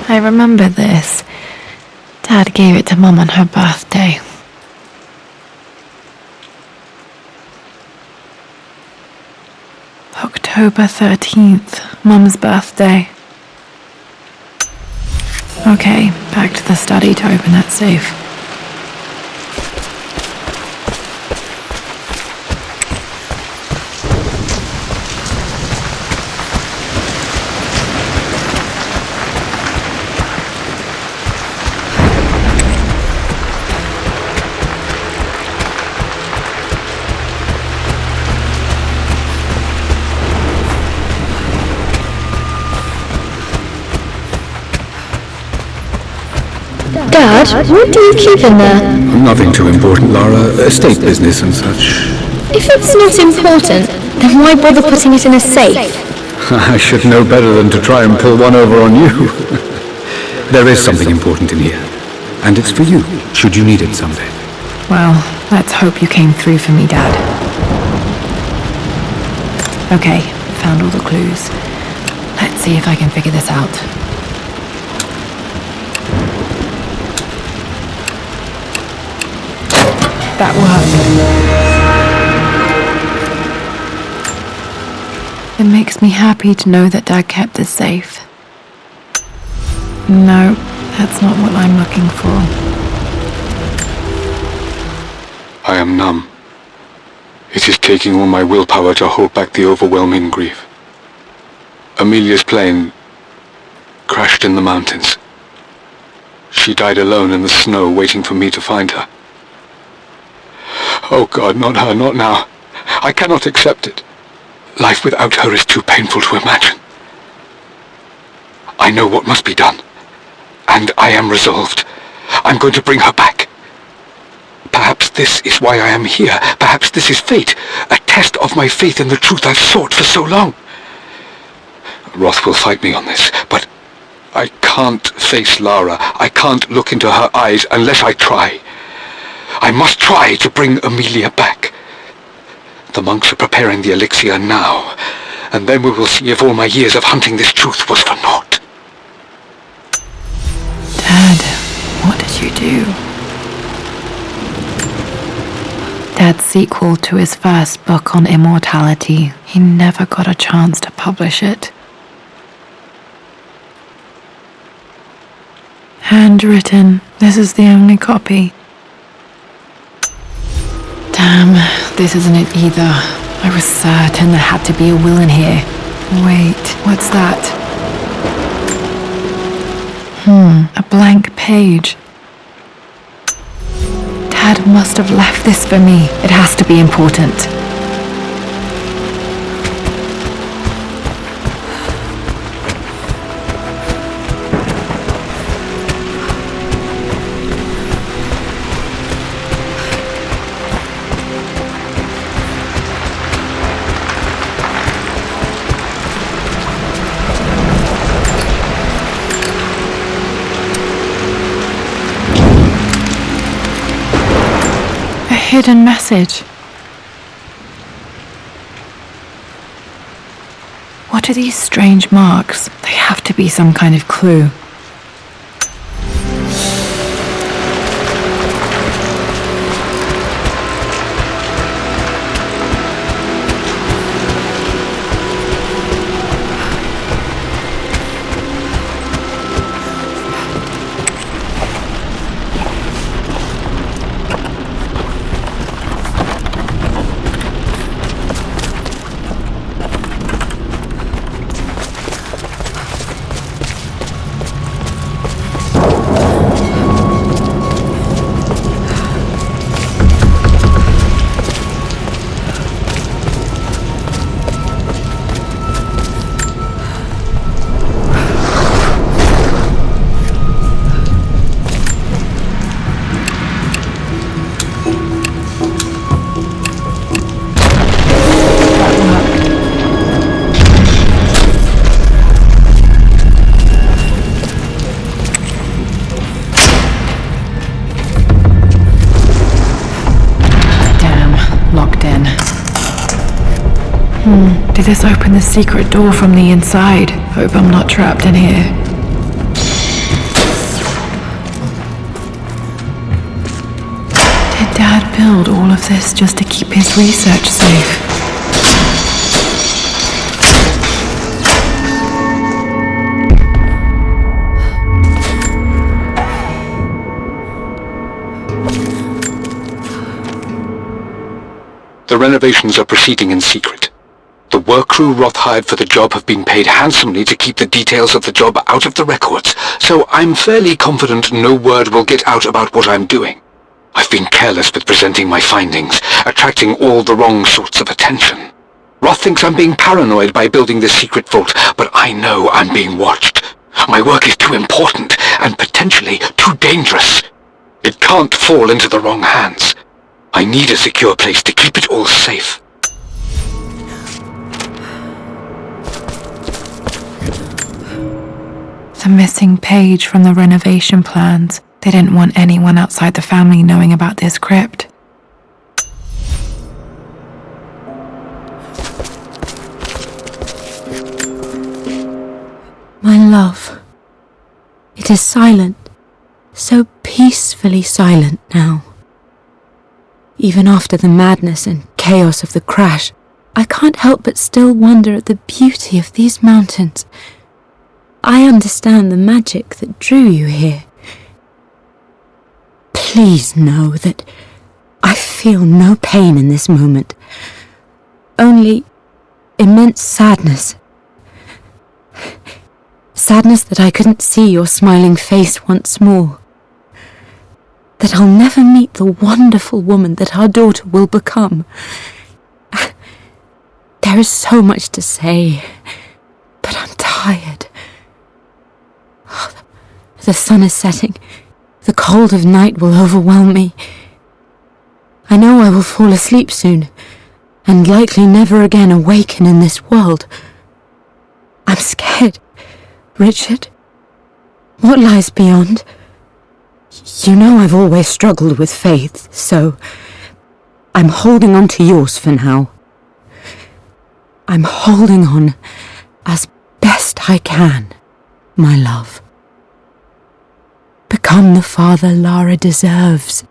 I remember this. Dad gave it to Mum on her birthday. October 13th, Mum's birthday. Okay, back to the study to open that safe. Dad, what do you keep in there? Nothing too important, Lara. Estate business and such. If it's not important, then why bother putting it in a safe? I should know better than to try and pull one over on you. There is something important in here. And it's for you, should you need it someday. Well, let's hope you came through for me, Dad. Okay, found all the clues. Let's see if I can figure this out. That worked. It makes me happy to know that Dad kept this safe. No, that's not what I'm looking for. I am numb. It is taking all my willpower to hold back the overwhelming grief. Amelia's plane crashed in the mountains. She died alone in the snow, waiting for me to find her. Oh God, not her, not now. I cannot accept it. Life without her is too painful to imagine. I know what must be done. And I am resolved. I'm going to bring her back. Perhaps this is why I am here. Perhaps this is fate. A test of my faith in the truth I've sought for so long. Roth will fight me on this, but I can't face Lara. I can't look into her eyes unless I try. I must try to bring Amelia back. The monks are preparing the elixir now, and then we will see if all my years of hunting this truth was for naught. Dad, what did you do? Dad's sequel to his first book on immortality. He never got a chance to publish it. Handwritten. This is the only copy. Damn, this isn't it either. I was certain there had to be a will in here. Wait, what's that? A blank page. Dad must have left this for me. It has to be important. Hidden message. What are these strange marks? They have to be some kind of clue. locked in. Did this open the secret door from the inside? Hope I'm not trapped in here. Did Dad build all of this just to keep his research safe? The renovations are proceeding in secret. The work crew Roth hired for the job have been paid handsomely to keep the details of the job out of the records, so I'm fairly confident no word will get out about what I'm doing. I've been careless with presenting my findings, attracting all the wrong sorts of attention. Roth thinks I'm being paranoid by building this secret vault, but I know I'm being watched. My work is too important and potentially too dangerous. It can't fall into the wrong hands. I need a secure place to keep it all safe. The missing page from the renovation plans. They didn't want anyone outside the family knowing about this crypt. My love, it is silent, so peacefully silent now. Even after the madness and chaos of the crash, I can't help but still wonder at the beauty of these mountains. I understand the magic that drew you here. Please know that I feel no pain in this moment, only immense sadness. Sadness that I couldn't see your smiling face once more. That I'll never meet the wonderful woman that our daughter will become. There is so much to say, but I'm tired. The sun is setting. The cold of night will overwhelm me. I know I will fall asleep soon, and likely never again awaken in this world. I'm scared. Richard, what lies beyond? You know I've always struggled with faith, so I'm holding on to yours for now. I'm holding on as best I can, my love. Become the father Lara deserves.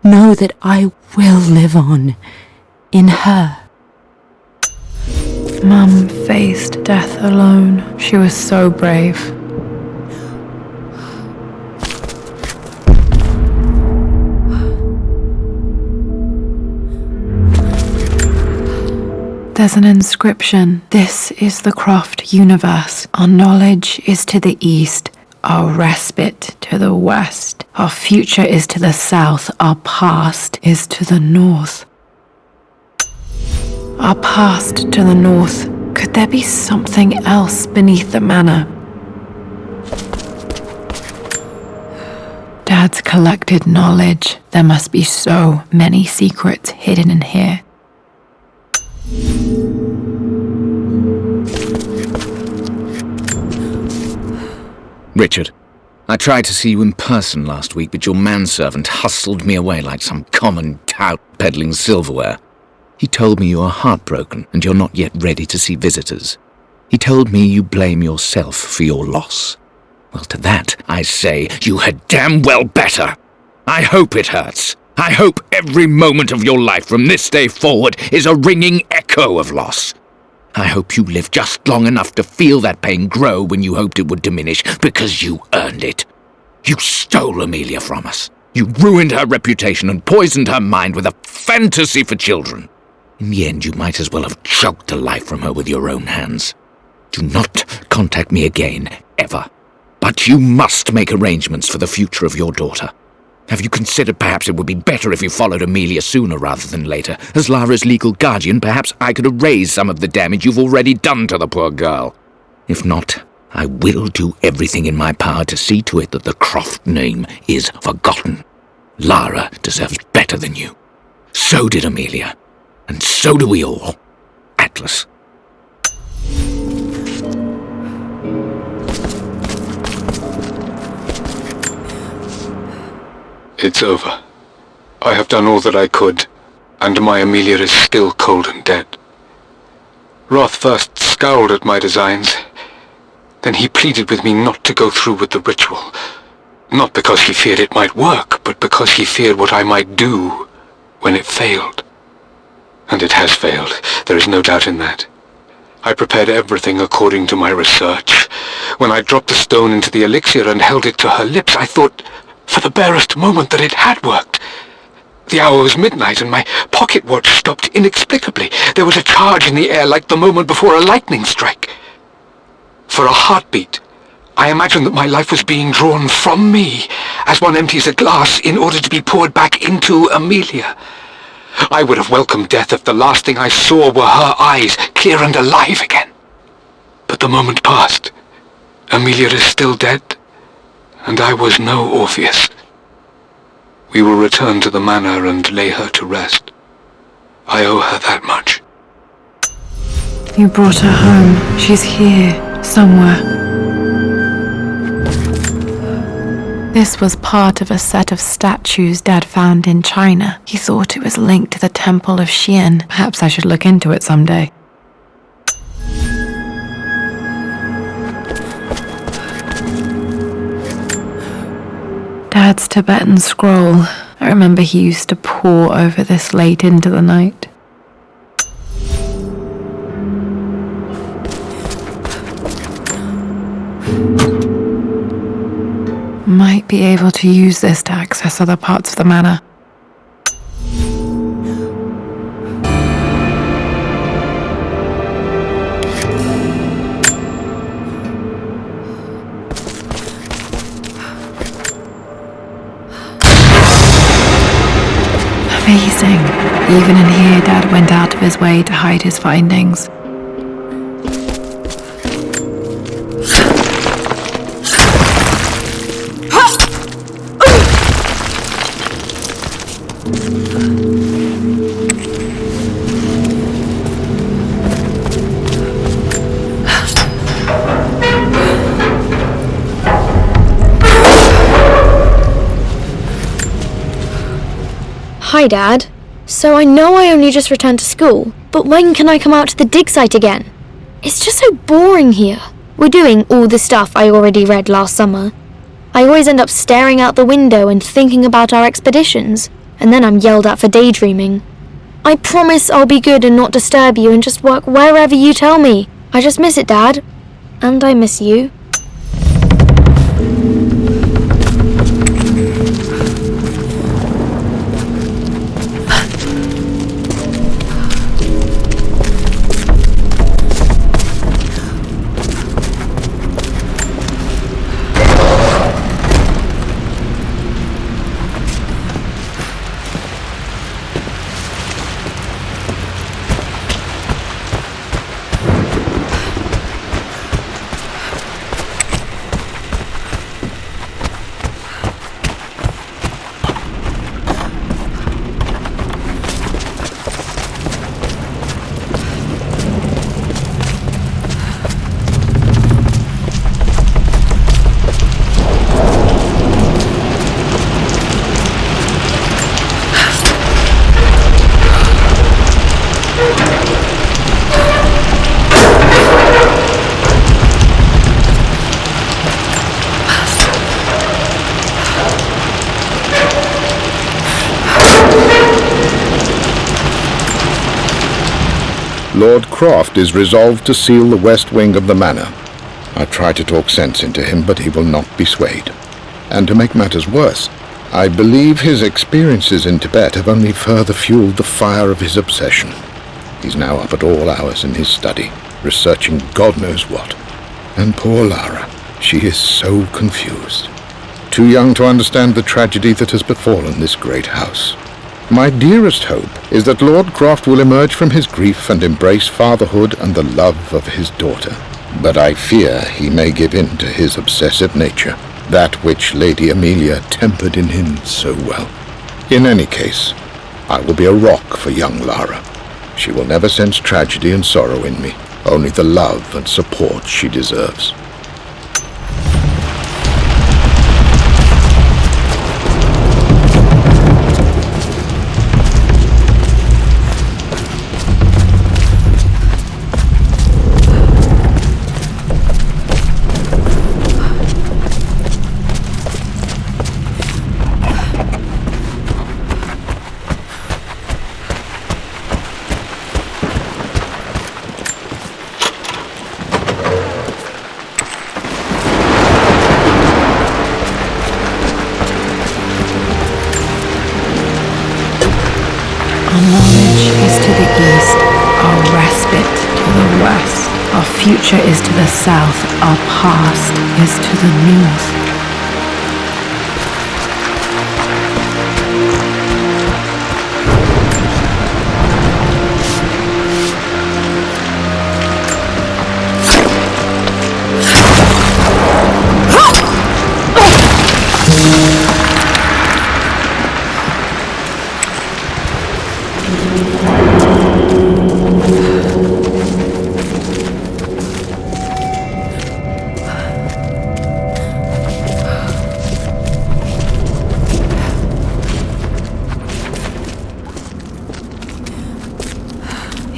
Know that I will live on in her. Mum faced death alone. She was so brave. There's an inscription. This is the Croft universe. Our knowledge is to the east, our respite to the west. Our future is to the south, our past is to the north. Our past to the north. Could there be something else beneath the manor? Dad's collected knowledge. There must be so many secrets hidden in here. Richard, I tried to see you in person last week, but your manservant hustled me away like some common tout peddling silverware. He told me you are heartbroken and you're not yet ready to see visitors. He told me you blame yourself for your loss. Well, to that, I say you had damn well better. I hope it hurts. I hope every moment of your life from this day forward is a ringing echo of loss. I hope you live just long enough to feel that pain grow when you hoped it would diminish, because you earned it. You stole Amelia from us. You ruined her reputation and poisoned her mind with a fantasy for children. In the end, you might as well have choked the life from her with your own hands. Do not contact me again, ever. But you must make arrangements for the future of your daughter. Have you considered perhaps it would be better if you followed Amelia sooner rather than later? As Lara's legal guardian, perhaps I could erase some of the damage you've already done to the poor girl. If not, I will do everything in my power to see to it that the Croft name is forgotten. Lara deserves better than you. So did Amelia. And so do we all. Atlas. It's over. I have done all that I could. and my Amelia is still cold and dead. Roth first scowled at my designs. Then he pleaded with me not to go through with the ritual. Not because he feared it might work, but because he feared what I might do when it failed. And it has failed, there is no doubt in that. I prepared everything according to my research. When I dropped the stone into the elixir and held it to her lips, I thought for the barest moment that it had worked. The hour was midnight and my pocket watch stopped inexplicably. There was a charge in the air like the moment before a lightning strike. For a heartbeat, I imagined that my life was being drawn from me as one empties a glass in order to be poured back into Amelia. I would have welcomed death if the last thing I saw were her eyes, clear and alive again. But the moment passed. Amelia is still dead, and I was no Orpheus. We will return to the manor and lay her to rest. I owe her that much. You brought her home. She's here, somewhere. This was part of a set of statues Dad found in China. He thought it was linked to the Temple of Xian. Perhaps I should look into it someday. Dad's Tibetan scroll. I remember he used to pore over this late into the night. Might be able to use this to access other parts of the manor. Amazing. Even in here, Dad went out of his way to hide his findings. Hi, Dad. So I know I only just returned to school, but when can I come out to the dig site again? It's just so boring here. We're doing all the stuff I already read last summer. I always end up staring out the window and thinking about our expeditions, and then I'm yelled at for daydreaming. I promise I'll be good and not disturb you and just work wherever you tell me. I just miss it, Dad. And I miss you. Lord Croft is resolved to seal the west wing of the manor. I try to talk sense into him, but he will not be swayed. And to make matters worse, I believe his experiences in Tibet have only further fueled the fire of his obsession. He's now up at all hours in his study, researching God knows what. And poor Lara, she is so confused. Too young to understand the tragedy that has befallen this great house. My dearest hope is that Lord Croft will emerge from his grief and embrace fatherhood and the love of his daughter. But I fear he may give in to his obsessive nature, that which Lady Amelia tempered in him so well. In any case, I will be a rock for young Lara. She will never sense tragedy and sorrow in me, only the love and support she deserves. to the east, our respite to the west. Our future is to the south, our past is to the north.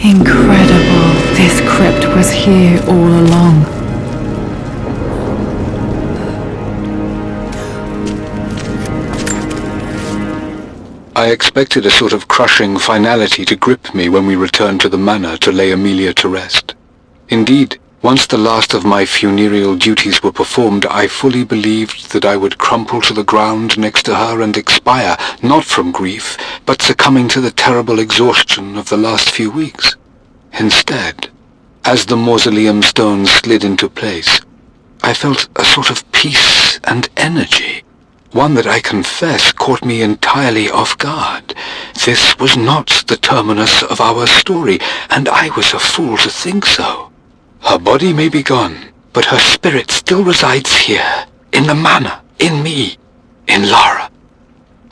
Incredible. This crypt was here all along. I expected a sort of crushing finality to grip me when we returned to the manor to lay Amelia to rest. Indeed, once the last of my funereal duties were performed, I fully believed that I would crumple to the ground next to her and expire, not from grief, but succumbing to the terrible exhaustion of the last few weeks. Instead, as the mausoleum stones slid into place, I felt a sort of peace and energy. One that I confess caught me entirely off guard. This was not the terminus of our story, and I was a fool to think so. Her body may be gone, but her spirit still resides here, in the manor, in me, in Lara.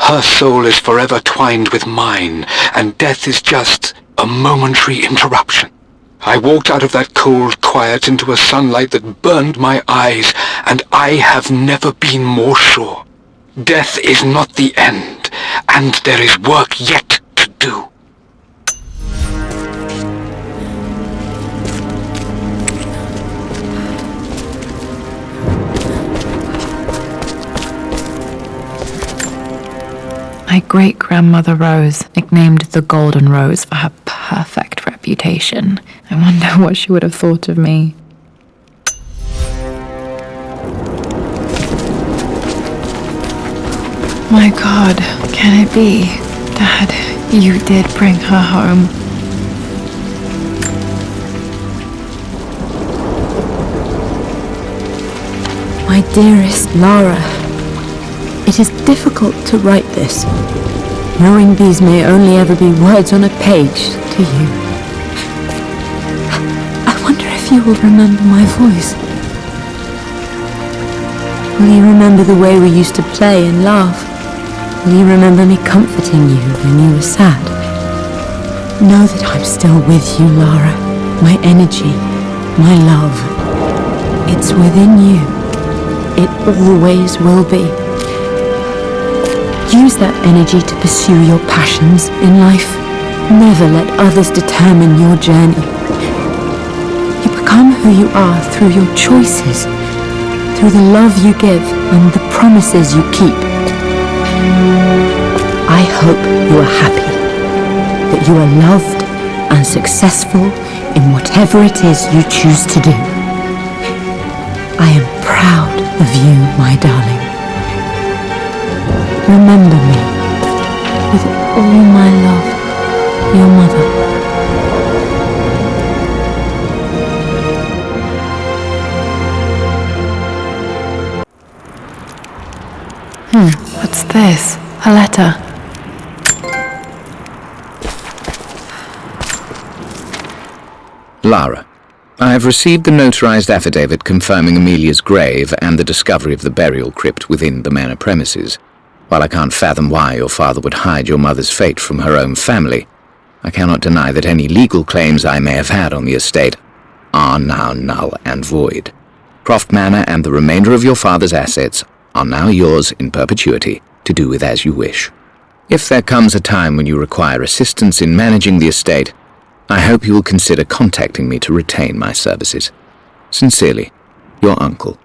Her soul is forever twined with mine, and death is just a momentary interruption. I walked out of that cold quiet into a sunlight that burned my eyes, and I have never been more sure. Death is not the end, and there is work yet to do. My great-grandmother Rose, nicknamed the Golden Rose for her perfect reputation. I wonder what she would have thought of me. My God, can it be? Dad, you did bring her home. My dearest Lara, it is difficult to write this, knowing these may only ever be words on a page to you. I wonder if you will remember my voice. Will you remember the way we used to play and laugh? Will you remember me comforting you when you were sad? Know that I'm still with you, Lara. My energy, my love. It's within you. It always will be. Use that energy to pursue your passions in life. Never let others determine your journey. You become who you are through your choices, through the love you give and the promises you keep. I hope you are happy, that you are loved and successful in whatever it is you choose to do. I am proud of you, my darling. Remember me, with all my love, your mother. What's this? A letter. Lara, I have received the notarized affidavit confirming Amelia's grave and the discovery of the burial crypt within the manor premises. While I can't fathom why your father would hide your mother's fate from her own family, I cannot deny that any legal claims I may have had on the estate are now null and void. Croft Manor and the remainder of your father's assets are now yours in perpetuity to do with as you wish. If there comes a time when you require assistance in managing the estate, I hope you will consider contacting me to retain my services. Sincerely, your uncle.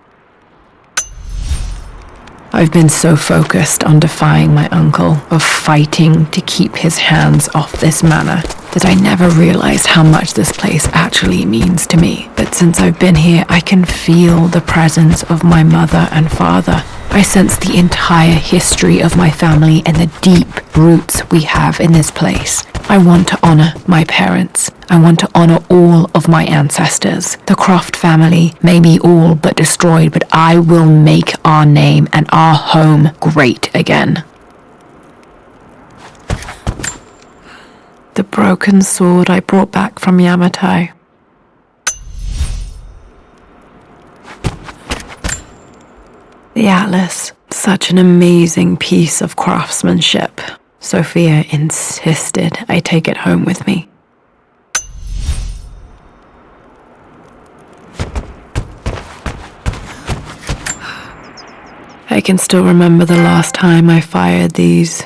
I've been so focused on defying my uncle, of fighting to keep his hands off this manor, that I never realized how much this place actually means to me. But since I've been here, I can feel the presence of my mother and father. I sense the entire history of my family and the deep roots we have in this place. I want to honor my parents. I want to honor all of my ancestors. The Croft family may be all but destroyed, but I will make our name and our home great again. The broken sword I brought back from Yamato. The atlas, such an amazing piece of craftsmanship. Sophia insisted I take it home with me. I can still remember the last time I fired these